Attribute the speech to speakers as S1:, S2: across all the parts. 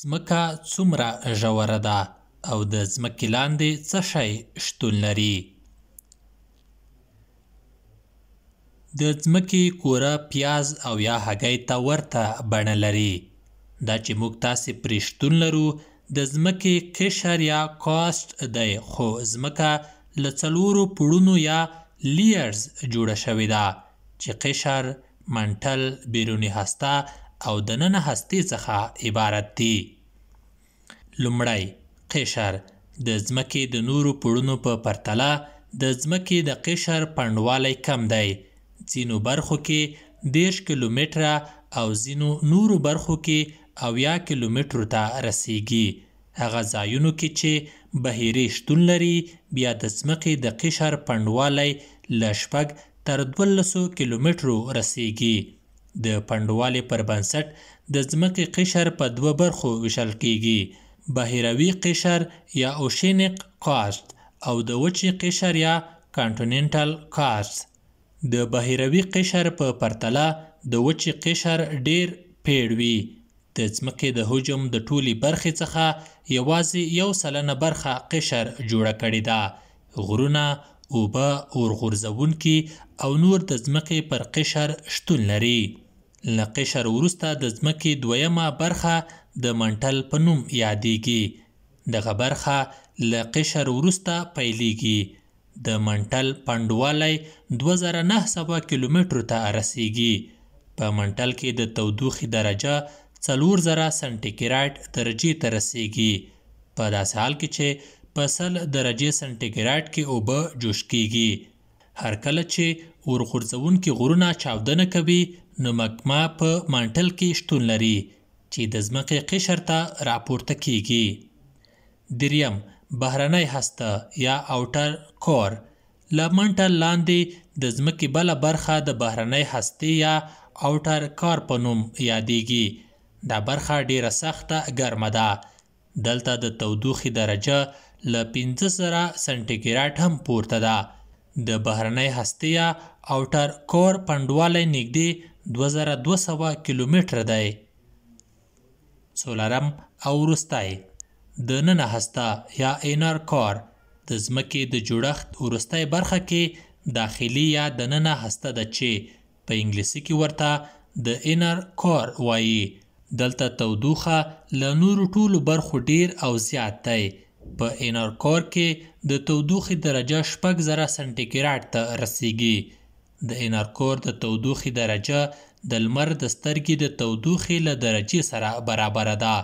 S1: ځمکه څومره ژوره ده او د ځمکې لاندې څه شی شتون لري؟ د ځمکې کوره پیاز او یا هګۍ ته ورته بڼه لري. دا چې موږ تاسې پرې شتون لرو د ځمکې قشر یا کاسټ دی، خو ځمکه له څلورو پوړونو یا لیئرز جوړه شوې ده چې قشر، منټل، بیروني هسته او دننه هستې څخه عبارت دي. لومړی قشر د ځمکې د نورو پوړونو په پرتله د ځمکې د قشر پنډوالی کم دی. ځینو برخو کې 10 کیلومتره او ځینو نورو برخو کې 80 کیلومترو ته رسیږي. هغه ځایونو کې چې بحیرې شتون لري بیا د ځمکې د قشر پنډوالی له 6 تر 12 کیلومترو رسیږي. د پنډوالي پر بنسټ د ځمکې قشر په دوه برخو ویشل کیږي: بحیروي قشر یا اوشینیک کاسټ او د وچې قشر یا کانټیننټل کاسټ. د بحیروي قشر په پرتله د وچې قشر ډیر پیړ وي. د ځمکې د حجم د ټولې برخې څخه یوازې 1% برخه قشر جوړه کړې ده. غرونه، اوبه، اورغورځونکي او نور د ځمکې پر قشر شتون لري. له قشر وروسته د ځمکې دویمه برخه د منټل په نوم یادیږي. دغه برخه له قشر وروسته پیلیږي. د منټل پنډوالی 2900 کیلومترو ته رسیږي. په منټل کې د تودوخې درجه 4000 سانتي درجې ته رسیږي. په داسې حال کې چې په 100 درجې سانتي کې اوبه جوش کیږي. هر کله چې اورغورځونکي غرونه چاودنه کوي نو مګما په منټل کې شتون لري چې د ځمکې قشر ته راپورته کیږي. دریم بهرنۍ هسته یا اوټر کور. له منټل لاندې د ځمکې بله برخه د بهرنۍ هستې یا اوټر کور په نوم یادیږي. دا برخه ډیره سخته ګرمه ده. دلته د تودوخې درجه له 5000 سانتي هم پورته ده. د بهرنۍ هستې یا اوټر کور پنډوالی نږدې 2200 کیلومتره دی. څلورم او وروستی د ننه هسته یا اینر کور. د ځمکې د جوړښت وروستی برخه کې داخلي یا دننه هسته ده چې په انګلیسي کې ورته د اینر کور وایي. دلته تودوخه له نورو ټولو برخو ډیر او زیات دی. په اینر کور کې د تودوخې درجه 6000 سانتي ته رسیږي. د اینر کور د تودوخې درجه د لمر د سترګې د تودوخې له درجې سره برابره ده.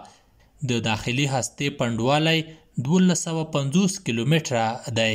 S1: د داخلي هستې پنډوالی 1250 کیلومتره دی.